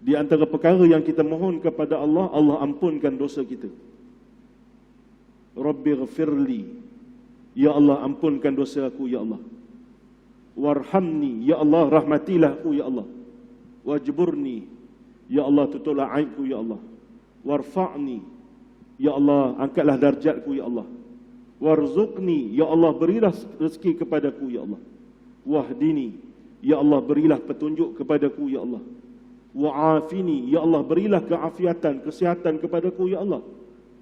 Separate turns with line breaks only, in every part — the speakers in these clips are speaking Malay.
Di antara perkara yang kita mohon kepada Allah, Allah ampunkan dosa kita. Rabbighfirli, ya Allah ampunkan dosa aku ya Allah. Warhamni, ya Allah rahmatilah aku ya Allah. Wajburni, ya Allah tutulah aibku ya Allah. Warfa'ni, ya Allah angkatlah darjatku ya Allah. Warzuqni, ya Allah berilah rezeki kepadaku ya Allah. Wahdini, ya Allah berilah petunjuk kepadaku ya Allah. Wa'afini, ya Allah berilah keafiatan, kesihatan kepadaku ya Allah.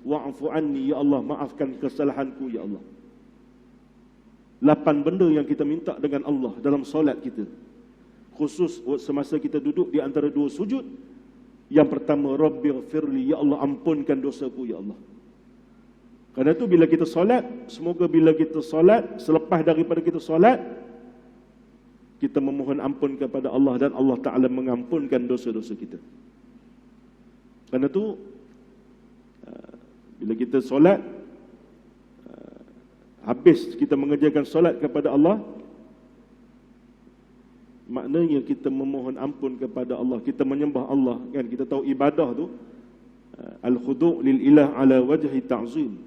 Wa'fu anni, ya Allah maafkan kesalahanku ya Allah. 8 benda yang kita minta dengan Allah dalam solat kita, khusus semasa kita duduk di antara 2 sujud. Yang pertama, Rabbighfirli, ya Allah ampunkan dosaku ya Allah. Karena itu bila kita solat, semoga bila kita solat, selepas daripada kita solat, kita memohon ampun kepada Allah dan Allah Ta'ala mengampunkan dosa-dosa kita. Karena itu bila kita solat, habis kita mengerjakan solat kepada Allah, maknanya kita memohon ampun kepada Allah, kita menyembah Allah. Kan kita tahu ibadah tu al-khudu' lil ilah ala wajhi ta'zim.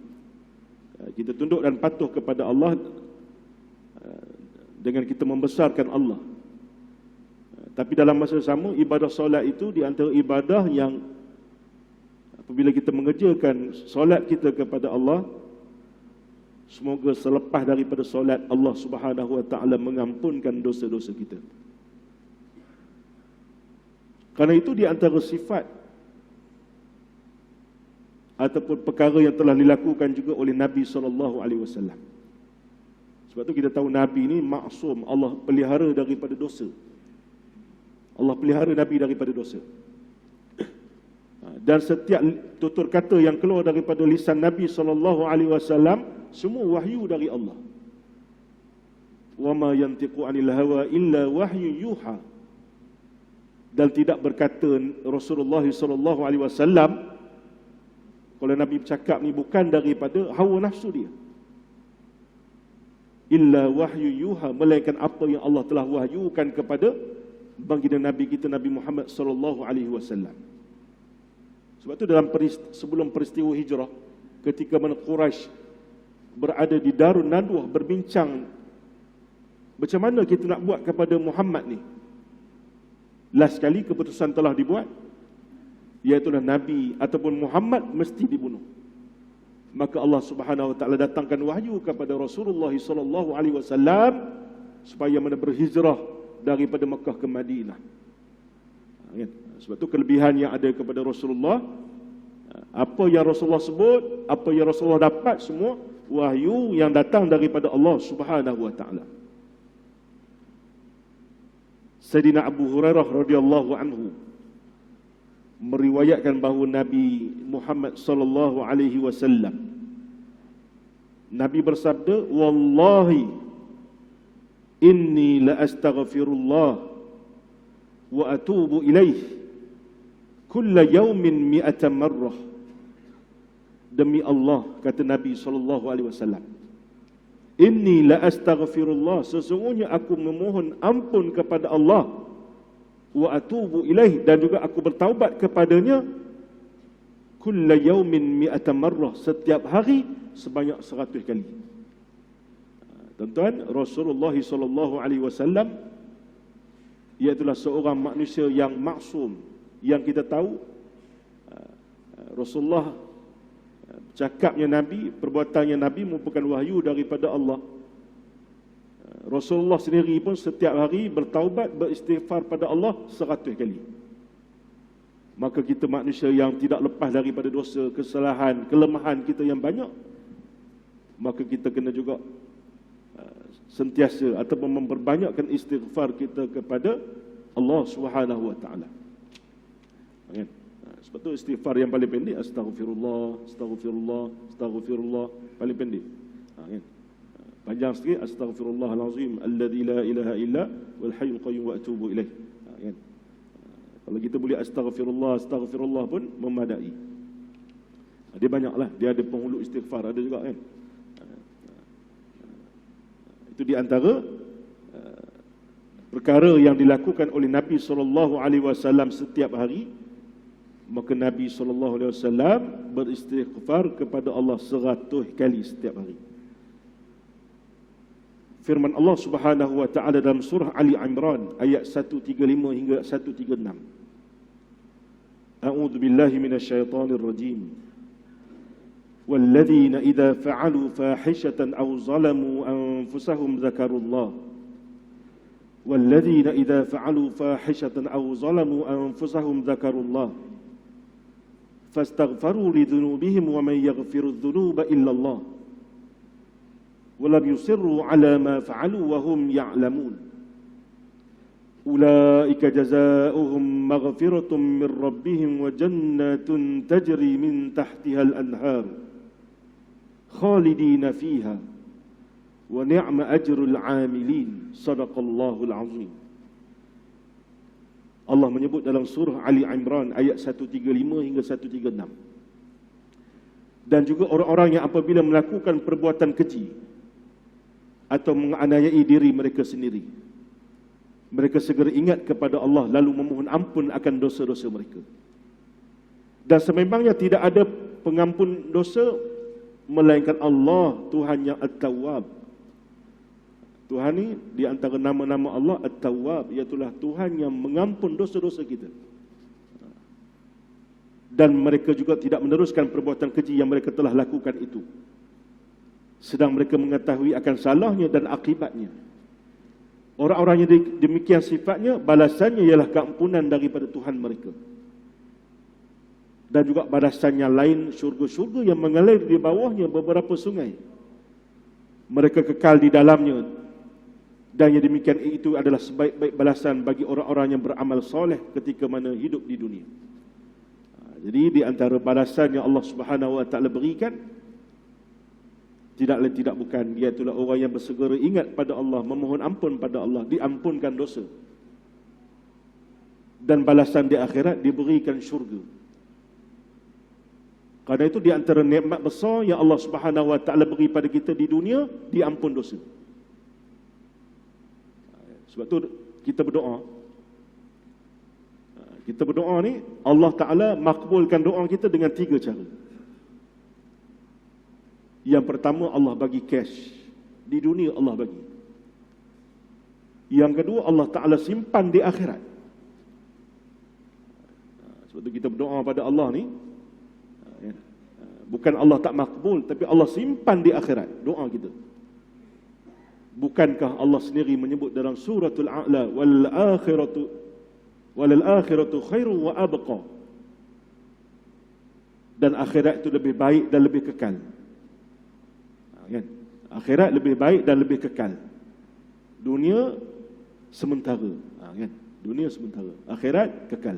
Kita tunduk dan patuh kepada Allah dengan kita membesarkan Allah. Tapi dalam masa sama, ibadah solat itu di antara ibadah yang apabila kita mengerjakan solat kita kepada Allah, semoga selepas daripada solat Allah Subhanahu wa taala mengampunkan dosa-dosa kita. Karena itu di antara sifat ataupun perkara yang telah dilakukan juga oleh Nabi SAW. Sebab tu kita tahu Nabi ni maksum, Allah pelihara daripada dosa. Allah pelihara Nabi daripada dosa. Dan setiap tutur kata yang keluar daripada lisan Nabi SAW, semua wahyu dari Allah. Wa ma yantiqu 'anil hawa illa wahyu yuha. Dan tidak berkata Rasulullah SAW, kalau Nabi bercakap ni bukan daripada hawa nafsu dia. Illa wahyu yuha, melainkan apa yang Allah telah wahyukan kepada baginda Nabi kita Nabi Muhammad SAW. Sebab tu dalam sebelum peristiwa hijrah, ketika mana Quraisy berada di Darun Nadwah berbincang macam mana kita nak buat kepada Muhammad ni, last sekali keputusan telah dibuat, iaitulah Nabi ataupun Muhammad mesti dibunuh. Maka Allah Subhanahu wa taala datangkan wahyu kepada Rasulullah SAW supaya mana berhijrah daripada Mekah ke Madinah. Sebab tu kelebihan yang ada kepada Rasulullah, apa yang Rasulullah sebut, apa yang Rasulullah dapat, semua wahyu yang datang daripada Allah Subhanahu wa taala. Sayyidina Abu Hurairah radhiyallahu anhu meriwayatkan bahawa Nabi Muhammad sallallahu alaihi wasallam, Nabi bersabda, wallahi inni la astaghfirullah wa atubu ilaih kulla yawmin mi'ata marrah. Demi Allah, kata Nabi sallallahu alaihi wasallam, inni la astaghfirullah, sesungguhnya aku memohon ampun kepada Allah, wa atubu ilaih, dan juga aku bertaubat kepadanya, kulla yaumin mi'ata marrah, setiap hari sebanyak 100 kali. Tuan-tuan, Rasulullah SAW iaitulah seorang manusia yang maksum, yang kita tahu Rasulullah cakapnya Nabi, perbuatannya Nabi merupakan wahyu daripada Allah. Rasulullah sendiri pun setiap hari bertaubat, beristighfar pada Allah 100 kali. Maka kita manusia yang tidak lepas daripada dosa, kesalahan, kelemahan kita yang banyak, maka kita kena juga sentiasa ataupun memperbanyakkan istighfar kita kepada Allah Subhanahu wa taala. Sebab tu istighfar yang paling pendek astaghfirullah, astaghfirullah, astaghfirullah, paling pendek. Panjang sikit astaghfirullahalazim alladzi la ilaha illa wal hayyul qayyum wa atubu ilaih. Kalau kita boleh astaghfirullah, astaghfirullah pun memadai. Dia banyaklah, dia ada penghulu istighfar ada juga kan. Itu di antara perkara yang dilakukan oleh Nabi SAW setiap hari, maka Nabi SAW beristighfar kepada Allah 100 kali setiap hari. Firman Allah Subhanahu wa taala dalam surah Ali Imran ayat 135 hingga 136. A'udzu billahi minasyaitonir rajim. Walladzina idza fa'alu fahishatan aw zalamu anfusahum dzakarullah. والذين إذا فعلوا فاحشة أو ظلموا أنفسهم ذكروا الله فاستغفروا لذنوبهم ومن يغفر الذنوب إلا الله ولم يصروا على ما فعلوا وهم يعلمون أولئك جزاؤهم مغفرة من ربهم وجنات تجري من تحتها الأنهار خالدين فيها wa ni'ma ajrul 'amilin. Shadaqallahul 'azim. Allah menyebut dalam surah Ali Imran ayat 135 hingga 136. Dan juga orang-orang yang apabila melakukan perbuatan keji atau menganiayai diri mereka sendiri, mereka segera ingat kepada Allah lalu memohon ampun akan dosa-dosa mereka. Dan sememangnya tidak ada pengampun dosa melainkan Allah, Tuhan yang At-Tawwab. Tuhan ni di antara nama-nama Allah At-Tawwab, iaitulah Tuhan yang mengampun dosa-dosa kita. Dan mereka juga tidak meneruskan perbuatan keji yang mereka telah lakukan itu, sedang mereka mengetahui akan salahnya dan akibatnya. Orang-orang yang demikian sifatnya, balasannya ialah keampunan daripada Tuhan mereka. Dan juga balasannya lain, syurga-syurga yang mengalir di bawahnya beberapa sungai. Mereka kekal di dalamnya. Dan yang demikian itu adalah sebaik-baik balasan bagi orang-orang yang beramal soleh ketika mana hidup di dunia. Jadi di antara balasan yang Allah Subhanahu wa taala berikan, tidak lain tidak bukan, iaitulah orang yang bersegera ingat pada Allah, memohon ampun pada Allah, diampunkan dosa. Dan balasan di akhirat diberikan syurga. Karena itu di antara nikmat besar yang Allah Subhanahu wa taala beri pada kita di dunia, diampun dosa. Sebab tu kita berdoa. Kita berdoa ni, Allah Ta'ala makbulkan doa kita dengan 3 cara. Yang pertama, Allah bagi cash. Di dunia Allah bagi. Yang kedua, Allah Ta'ala simpan di akhirat. Sebab tu kita berdoa pada Allah ni, bukan Allah tak makbul, tapi Allah simpan di akhirat doa kita. Bukankah Allah sendiri menyebut dalam suratul A'la, walal akhiratu khairu wa abqa, dan akhirat itu lebih baik dan lebih kekal. Kan? Akhirat lebih baik dan lebih kekal. Dunia sementara. Kan? Dunia sementara, akhirat kekal.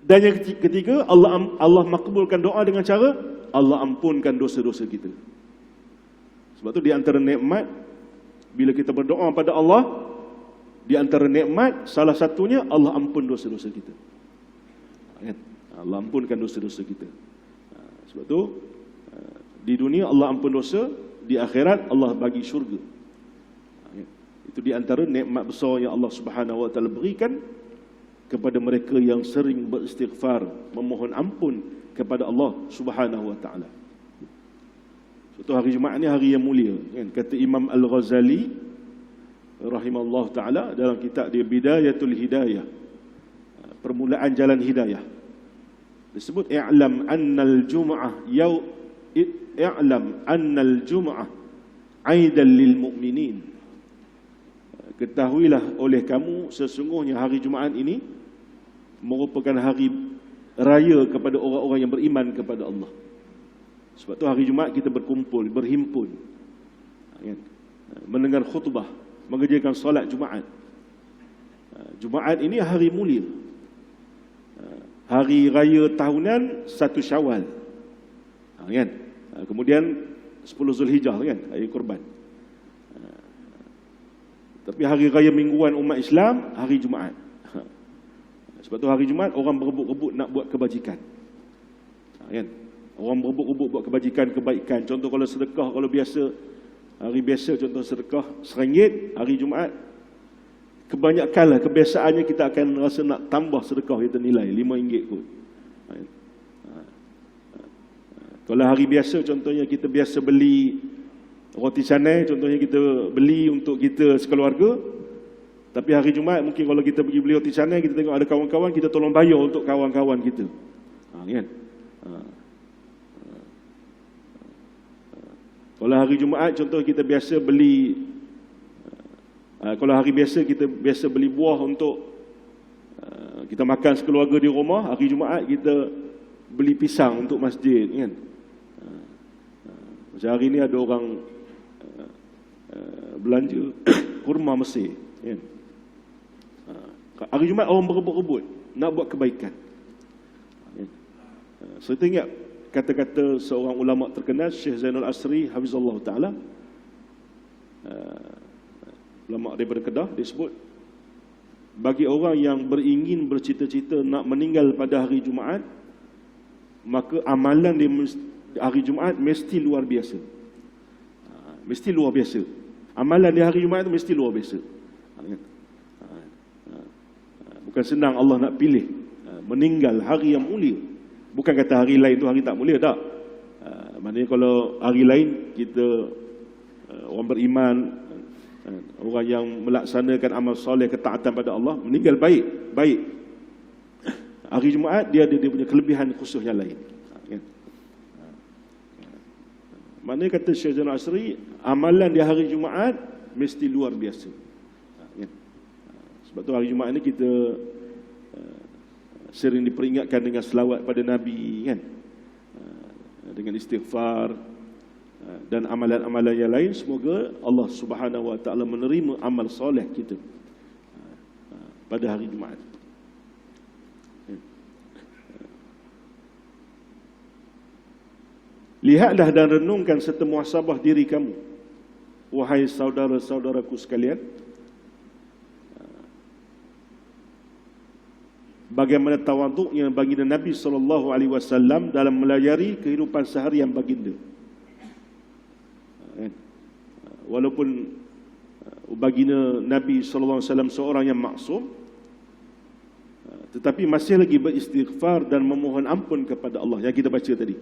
Dan yang ketiga, Allah makbulkan doa dengan cara Allah ampunkan dosa-dosa kita. Sebab tu di antara nikmat bila kita berdoa pada Allah, di antara nikmat salah satunya Allah ampun dosa-dosa kita. Allah ampunkan dosa-dosa kita. Sebab tu di dunia Allah ampun dosa, di akhirat Allah bagi syurga. Itu di antara nikmat besar yang Allah Subhanahu wa taala berikan kepada mereka yang sering beristighfar, memohon ampun kepada Allah Subhanahu wa taala. Suatu hari Jumaat ni hari yang mulia, kan? Kata Imam Al-Ghazali rahimahullah ta'ala dalam kitab dia Bidayatul Hidayah, permulaan jalan hidayah, disebut i'lam annal jum'ah i'lam annal jum'ah aidan lil mu'minin. Ketahuilah oleh kamu sesungguhnya hari Jumaat ini merupakan hari raya kepada orang-orang yang beriman kepada Allah. Sebab tu hari Jumaat kita berkumpul, berhimpun, mendengar khutbah, mengerjakan solat Jumaat. Jumaat ini hari mulia, hari raya tahunan 1 Syawal, kan? Kemudian 10 Zulhijjah, kan, hari kurban. Tapi hari raya mingguan umat Islam hari Jumaat. Sebab tu hari Jumaat orang berebut-rebut nak buat kebajikan, kan? Orang berebut-rebut buat kebajikan, kebaikan. Contoh kalau sedekah, kalau biasa hari biasa contoh sedekah RM1, hari Jumaat Kebanyakanlah kebiasaannya kita akan rasa nak tambah sedekah kita nilai RM5 kot. Kalau hari biasa contohnya kita biasa beli roti canai, contohnya kita beli untuk kita sekeluarga. Tapi hari Jumaat mungkin kalau kita pergi beli roti canai, kita tengok ada kawan-kawan, kita tolong bayar untuk kawan-kawan kita. Kan? Kalau hari Jumaat contoh kita biasa beli, kalau hari biasa kita biasa beli buah untuk kita makan sekeluarga di rumah, hari Jumaat kita beli pisang untuk masjid, kan? Macam hari ni ada orang belanja kurma Mesir, kan? Hari Jumaat orang berebut-rebut nak buat kebaikan. Saya teringat kata-kata seorang ulama terkenal, Syekh Zainul Asri hafizallahu taala, ulama daripada Kedah, dia sebut, bagi orang yang beringin bercita-cita nak meninggal pada hari Jumaat, maka amalan dia hari Jumaat mesti luar biasa. Mesti luar biasa. Amalan di hari Jumaat itu mesti luar biasa. Bukan senang Allah nak pilih meninggal hari yang mulia. Bukan kata hari lain tu hari tak mulia, tak. Maknanya kalau hari lain kita orang beriman, orang yang melaksanakan amal soleh, ketaatan pada Allah, meninggal baik. Hari Jumaat dia ada dia punya kelebihan khusus yang lain. Maknanya kata Syekh Zainul Asri, amalan di hari Jumaat mesti luar biasa. Sebab tu hari Jumaat ni kita sering diperingatkan dengan selawat pada Nabi, kan? Dengan istighfar dan amalan-amalan yang lain. Semoga Allah Subhanahu Wa Taala menerima amal soleh kita pada hari Jumaat. Lihatlah dan renungkan serta muhasabah diri kamu, wahai saudara-saudaraku sekalian, bagaimana tawaduknya baginda Nabi SAW dalam melayari kehidupan seharian baginda. Walaupun baginda Nabi SAW seorang yang maksum, tetapi masih lagi beristighfar dan memohon ampun kepada Allah, yang kita baca tadi.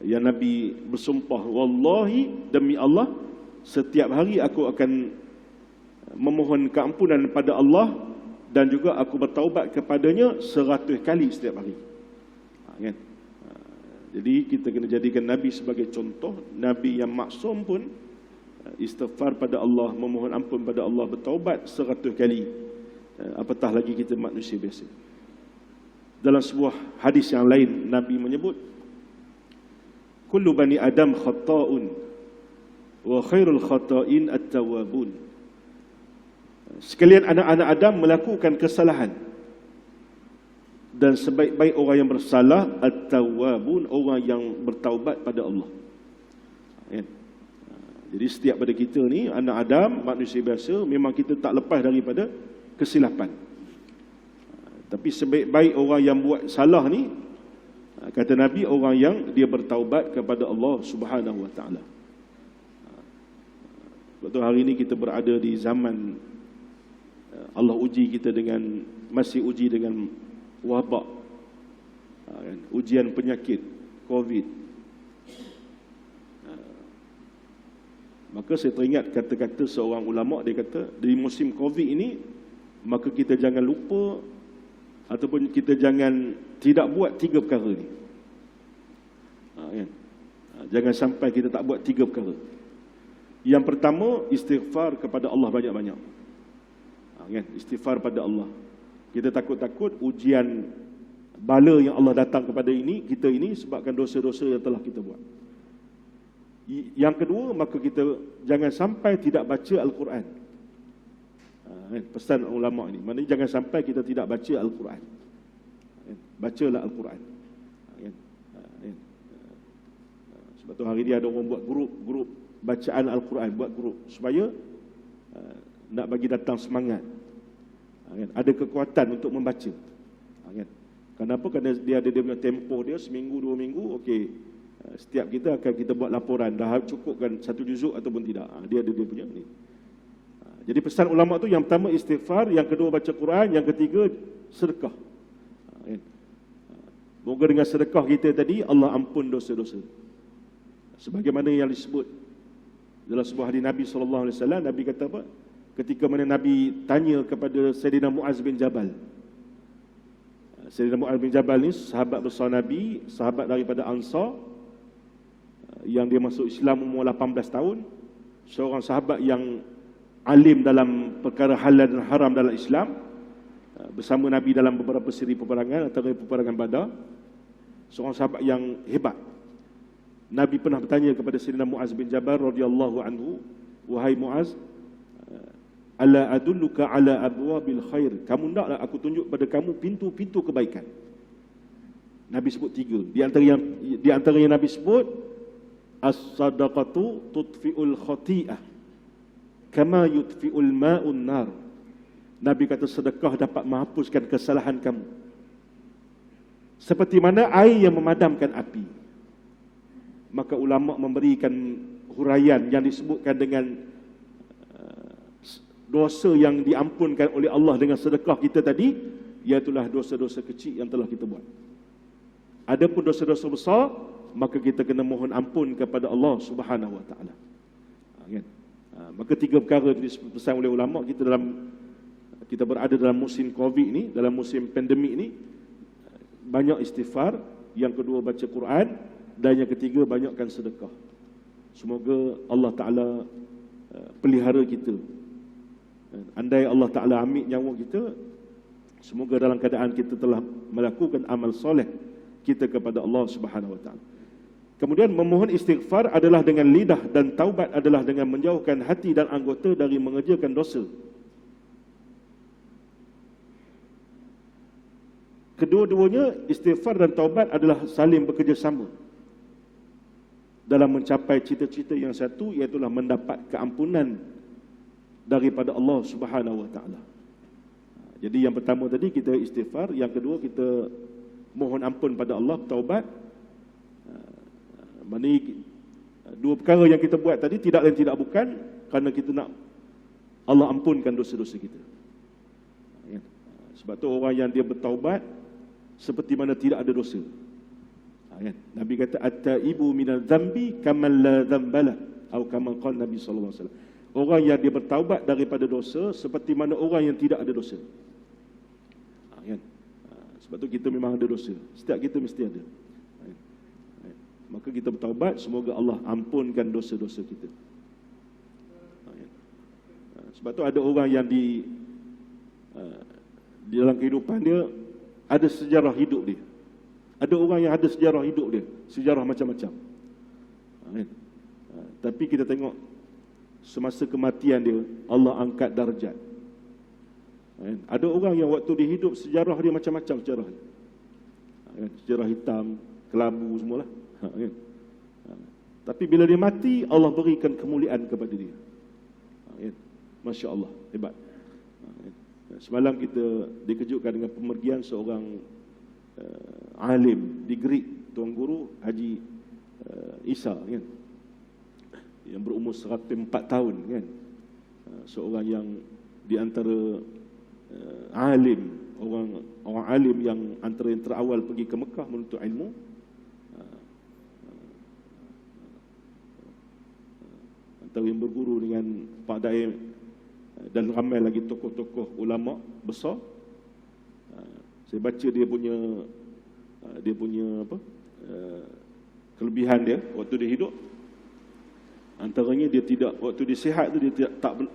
Yang Nabi bersumpah, wallahi, demi Allah, setiap hari aku akan memohon keampunan pada Allah, dan juga aku bertaubat kepadanya 100 kali setiap hari. Kan? Jadi kita kena jadikan Nabi sebagai contoh. Nabi yang maksum pun istighfar pada Allah, memohon ampun pada Allah, bertaubat 100 kali. Apatah lagi kita manusia biasa. Dalam sebuah hadis yang lain, Nabi menyebut, kullu bani Adam khata'un wa khairul khata'in at-tawwabun. Sekalian anak-anak Adam melakukan kesalahan, dan sebaik-baik orang yang bersalah at-tawwabun, orang yang bertaubat pada Allah. Jadi setiap pada kita ni, anak Adam, manusia biasa, memang kita tak lepas daripada kesilapan. Tapi sebaik-baik orang yang buat salah ni, kata Nabi, orang yang dia bertaubat kepada Allah Subhanahu Wa Taala. Sebab tu hari ini kita berada di zaman Allah uji kita dengan, masih uji dengan wabak, ujian penyakit COVID. Maka saya teringat kata-kata seorang ulama, dia kata, di musim COVID ini, maka kita jangan lupa ataupun kita jangan tidak buat 3 perkara ni. Jangan sampai kita tak buat 3 perkara. Yang pertama, istighfar kepada Allah banyak-banyak. Istighfar pada Allah. Kita takut-takut ujian bala yang Allah datang kepada kita ini sebabkan dosa-dosa yang telah kita buat. Yang kedua, maka kita jangan sampai tidak baca Al-Quran. Pesan ulama ini, maknanya jangan sampai kita tidak baca Al-Quran. Bacalah Al-Quran. Sebab tu hari ni ada orang buat grup bacaan Al-Quran, buat grup supaya nak bagi datang semangat. Ada kekuatan untuk membaca. Kenapa? Kerana dia ada dia punya tempoh dia, seminggu 2 minggu, okey. Setiap kita akan kita buat laporan, dah cukup kan 1 juzuk ataupun tidak. Dia ada dia punya ni. Jadi pesan ulama tu yang pertama istighfar, yang kedua baca Quran, yang ketiga sedekah. Kan? Moga dengan sedekah kita tadi Allah ampun dosa-dosa. Sebagaimana yang disebut dalam sebuah hadis Nabi SAW, Nabi kata apa? Ketika mana Nabi tanya kepada Sayyidina Muaz bin Jabal. Sayyidina Muaz bin Jabal ni sahabat besar Nabi, sahabat daripada Ansar, yang dia masuk Islam umur 18 tahun. Seorang sahabat yang alim dalam perkara halal dan haram dalam Islam, bersama Nabi dalam beberapa siri peperangan, antara peperangan Badar. Seorang sahabat yang hebat. Nabi pernah bertanya kepada Sayyidina Muaz bin Jabal radhiyallahu anhu, "Wahai Muaz, ala adulluka ala abwabil khair? Kamu naklah aku tunjuk pada kamu pintu-pintu kebaikan?" Nabi sebut 3. Di antara yang Nabi sebut, as-sadaqatu tudfi'ul khati'ah kama yudfi'ul ma'un nar. Nabi kata sedekah dapat menghapuskan kesalahan kamu seperti mana air yang memadamkan api. Maka ulama memberikan huraian yang disebutkan dengan dosa yang diampunkan oleh Allah dengan sedekah kita tadi, iaitulah dosa-dosa kecil yang telah kita buat. Adapun dosa-dosa besar, maka kita kena mohon ampun kepada Allah Subhanahu wa taala. Kan? Maka 3 perkara yang dipesan oleh ulama kita berada dalam musim Covid ni, dalam musim pandemik ni, banyak istighfar, yang kedua baca Quran, dan yang ketiga banyakkan sedekah. Semoga Allah Taala pelihara kita. Andai Allah Taala ambil nyawa kita, semoga dalam keadaan kita telah melakukan amal soleh kita kepada Allah Subhanahu wa taala. Kemudian memohon istighfar adalah dengan lidah, dan taubat adalah dengan menjauhkan hati dan anggota dari mengerjakan dosa. Kedua-duanya, istighfar dan taubat adalah saling bekerjasama dalam mencapai cita-cita yang satu, iaitu mendapat keampunan daripada Allah Subhanahu wa taala. Jadi yang pertama tadi kita istighfar, yang kedua kita mohon ampun pada Allah, taubat. Mana 2 perkara yang kita buat tadi tidak lain tidak bukan kerana kita nak Allah ampunkan dosa-dosa kita. Sebab tu orang yang dia bertaubat seperti mana tidak ada dosa. Nabi kata at-taibu minadz dzambi kaman la dzambala, atau kama qala Nabi sallallahu alaihi wasallam. Orang yang dia bertaubat daripada dosa seperti mana orang yang tidak ada dosa. Sebab tu kita memang ada dosa. Setiap kita mesti ada. Maka kita bertaubat, semoga Allah ampunkan dosa-dosa kita. Sebab tu ada orang yang di dalam kehidupan dia ada sejarah hidup dia. Ada orang yang ada sejarah hidup dia, sejarah macam-macam. Tapi kita tengok semasa kematian dia, Allah angkat darjat. Ada orang yang waktu dia hidup sejarah dia macam-macam sejarah. Sejarah hitam, kelabu semualah. Tapi bila dia mati, Allah berikan kemuliaan kepada dia. Masya Allah, hebat. Semalam kita dikejutkan dengan pemergian seorang alim di Greek, Tuan Guru Haji Isa, kan, yang berumur 104 tahun, kan. Seorang yang di antara alim, orang alim yang antara yang terawal pergi ke Mekah menuntut ilmu. Antara yang berguru dengan Pak Daim dan ramai lagi tokoh-tokoh ulama besar. Saya baca dia punya kelebihan dia waktu dia hidup. Antaranya dia tidak, waktu dia sihat tu dia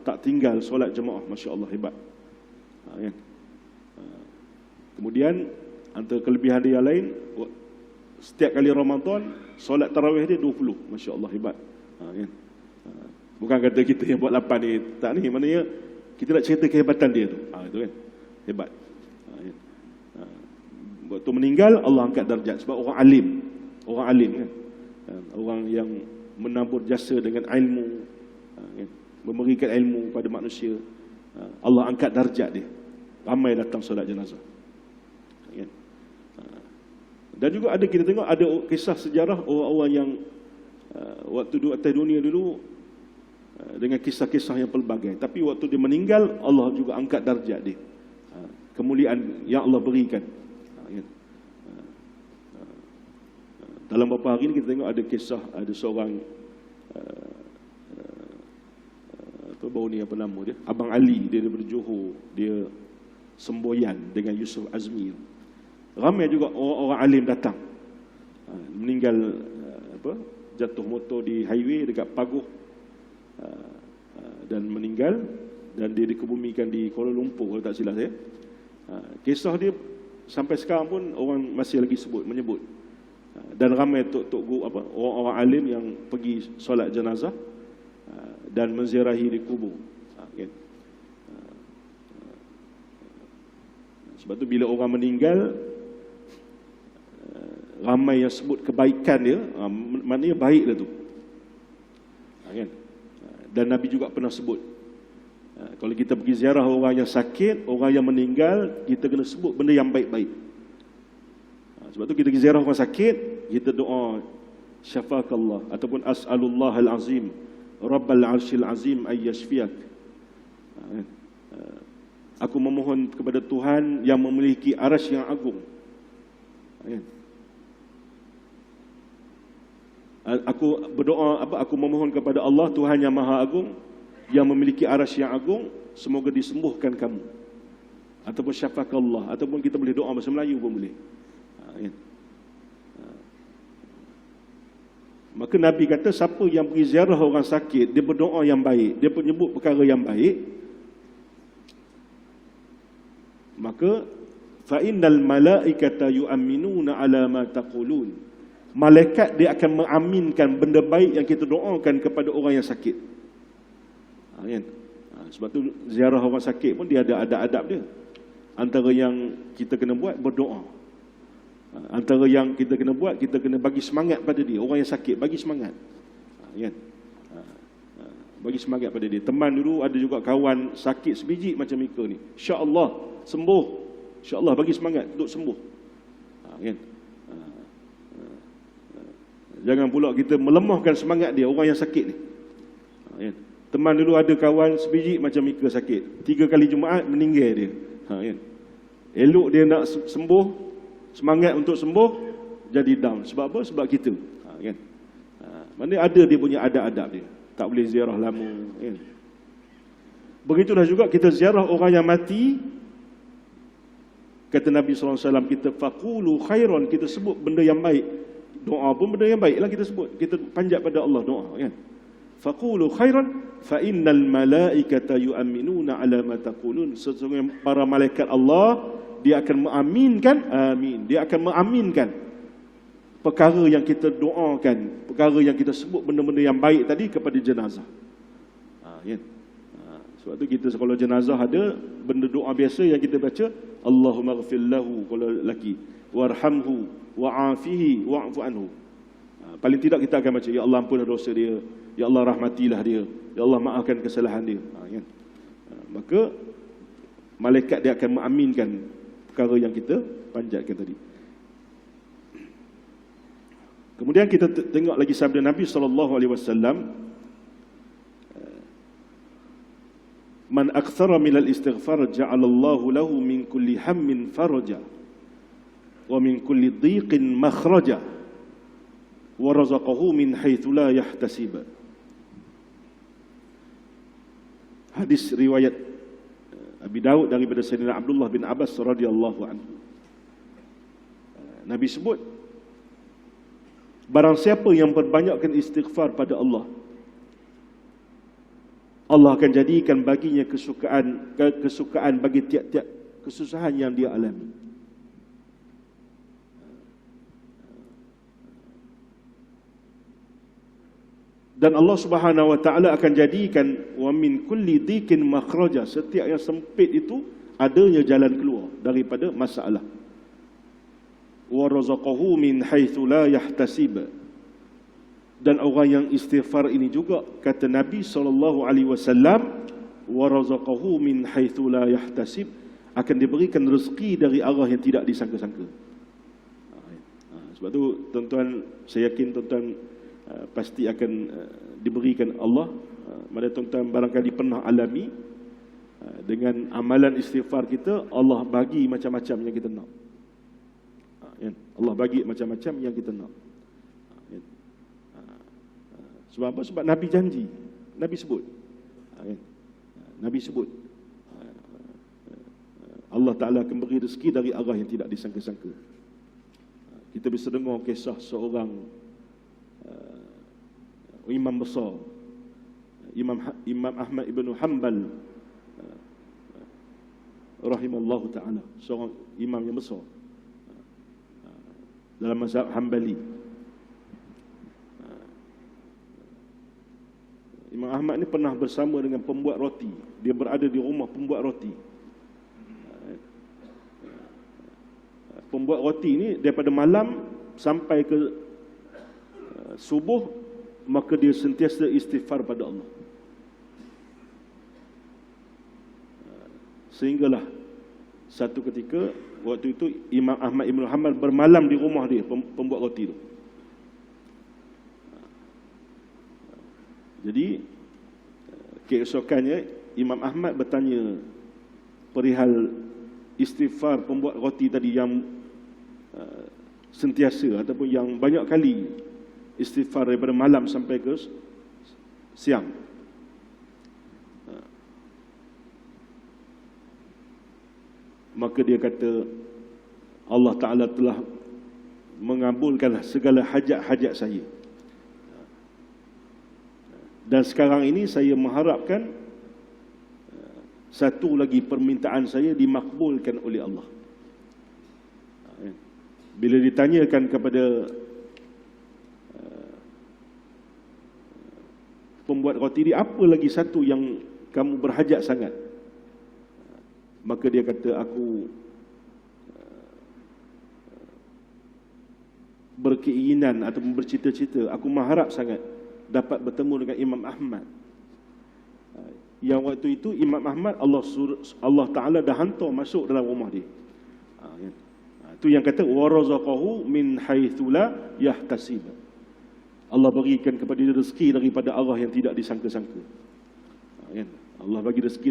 tak tinggal solat jemaah. Masya-Allah, hebat. Kan? Kemudian antara kelebihan dia yang lain, setiap kali Ramadan solat tarawih dia 20. Masya-Allah, hebat. Kan? Bukan kata kita yang buat 8 ni, tak ni, maknanya kita nak cerita kehebatan dia tu. Itu kan, hebat. Waktu meninggal Allah angkat darjat sebab orang alim kan, orang yang menabur jasa dengan ilmu, kan? Memberikan ilmu pada manusia. Allah angkat darjat dia, ramai datang solat jenazah, kan? Dan juga ada, kita tengok ada kisah sejarah orang-orang yang waktu duduk atas dunia dulu dengan kisah-kisah yang pelbagai. Tapi waktu dia meninggal, Allah juga angkat darjat dia. Kemuliaan yang Allah berikan. Dalam beberapa hari ni kita tengok ada kisah, ada seorang baru ni apa nama dia, Abang Ali, dia daripada Johor, dia semboyan dengan Yusuf Azmi. Ramai juga orang-orang alim datang. Meninggal jatuh motor di highway dekat Paguh, dan meninggal, dan dia dikebumikan di Kuala Lumpur kalau tak silap saya. Kisah dia sampai sekarang pun orang masih lagi menyebut. Dan ramai tok-tok guru orang-orang alim yang pergi solat jenazah dan menziarahi di kubur. Kan? Sebab tu bila orang meninggal, ramai yang sebut kebaikan dia, maknanya baiklah tu. Kan? Dan Nabi juga pernah sebut, kalau kita pergi ziarah orang yang sakit, orang yang meninggal, kita kena sebut benda yang baik-baik. Sebab tu kita pergi ziarah orang sakit, kita doa syafakallah ataupun as'alullah al-azim rabbal arsyil azim ayyashfiyak. Aku memohon kepada Tuhan yang memiliki arasy yang agung. Aku berdoa aku memohon kepada Allah Tuhan yang Maha Agung, yang memiliki arasy yang agung, semoga disembuhkan kamu. Ataupun syafakallah, ataupun kita boleh doa bahasa Melayu pun boleh. Maka Nabi kata, siapa yang pergi ziarah orang sakit, dia berdoa yang baik, dia menyebut perkara yang baik, maka fa innal malaikata yu'minuna ala ma taqulun. Malaikat dia akan mengaminkan benda baik yang kita doakan kepada orang yang sakit. Kan? Sebab tu ziarah orang sakit pun dia ada adab-adab dia. Antara yang kita kena buat, berdoa. Antara yang kita kena buat, kita kena bagi semangat pada dia. Orang yang sakit, bagi semangat. Kan? Bagi semangat pada dia. Teman dulu ada juga kawan sakit sebiji macam Mika ni. InsyaAllah sembuh. InsyaAllah bagi semangat untuk sembuh. Kan? Jangan pula kita melemahkan semangat dia, orang yang sakit ni. Kan? Teman dulu ada kawan sebiji macam Mika sakit. 3 kali Jumaat meninggal dia. Kan? Elok dia nak sembuh, semangat untuk sembuh, jadi down. Sebab apa? Sebab kita. Kan? Mana ada dia punya adab-adab dia. Tak boleh ziarah lama. Kan? Begitulah juga kita ziarah orang yang mati. Kata Nabi SAW, kita faqulu khairan, kita sebut benda yang baik. Doa pun benda yang baiklah kita sebut. Kita panjat pada Allah doa. Kan? Faqulu khairan fa innal malaikata yu'minuna ala ma taqulun. Sesungguhnya para malaikat Allah, dia akan mengaminkan, amin. Dia akan mengaminkan perkara yang kita doakan, perkara yang kita sebut benda-benda yang baik tadi kepada jenazah. Kan? Sebab tu kita kalau jenazah ada benda doa biasa yang kita baca, Allahumma ghfir lahu kalau lelaki, warhamhu wa'afihi wa'fu anhu. Paling tidak kita akan baca, ya Allah ampunlah dosa dia, ya Allah rahmatilah dia, ya Allah maafkan kesalahan dia. Kan? Maka malaikat dia akan mengaminkan perkara yang kita panjatkan tadi. Kemudian kita tengok lagi sabda Nabi SAW, man akthara minal istighfar ja'alallahu lahu min kulli hammin faraja wa min kulli dhiqin makhraja wa razaqahu min haitsu la yahtasib. Hadis riwayat Abi Daud daripada Sayyidina Abdullah bin Abbas radhiyallahu anhu. Nabi sebut, barang siapa yang berbanyakkan istighfar pada Allah, Allah akan jadikan baginya kesukaan bagi tiap-tiap kesusahan yang dia alami. Dan Allah Subhanahu wa taala akan jadikan wa min kulli dhiqin makhraja, setiap yang sempit itu adanya jalan keluar daripada masalah. Wa razaqahu min haitsu la yahtasib. Dan orang yang istighfar ini juga kata Nabi SAW, wa razaqahu min haitsu la yahtasib, akan diberikan rezeki dari arah yang tidak disangka-sangka. Sebab tu tuan-tuan, saya yakin tuan-tuan pasti akan diberikan Allah Pada tuan-tuan barangkali pernah alami, dengan amalan istighfar kita, Allah bagi macam-macam yang kita nak. Allah bagi macam-macam yang kita nak. Sebab apa? Sebab Nabi janji, Nabi sebut, Nabi sebut Allah Ta'ala akan beri rezeki dari arah yang tidak disangka-sangka. Kita bisa dengar kisah seorang imam besar, Imam Ahmad ibn Hanbal rahimallahu ta'ala, seorang imam yang besar dalam mazhab Hanbali. Imam Ahmad ni pernah bersama dengan pembuat roti. Dia berada di rumah pembuat roti. Pembuat roti ni daripada malam sampai ke subuh, maka dia sentiasa istighfar pada Allah. Sehinggalah satu ketika, waktu itu Imam Ahmad Ibn Hanbal bermalam di rumah dia, pembuat roti tu. Jadi keesokannya Imam Ahmad bertanya perihal istighfar pembuat roti tadi yang sentiasa ataupun yang banyak kali istighfar daripada malam sampai ke siang. Maka dia kata, Allah Ta'ala telah mengabulkan segala hajat-hajat saya. Dan sekarang ini saya mengharapkan satu lagi permintaan saya dimakbulkan oleh Allah. Bila ditanyakan kepada pembuat roti dia, apa lagi satu yang kamu berhajat sangat? Maka dia kata, aku berkeinginan atau bercita-cita, aku mengharap sangat dapat bertemu dengan Imam Ahmad. Yang waktu itu Imam Ahmad Allah Ta'ala dah hantar masuk dalam rumah dia. Itu yang kata warazaqahu min haitsu la yahtasib. Allah berikan kepada dia rezeki daripada arah yang tidak disangka-sangka. Allah bagi rezeki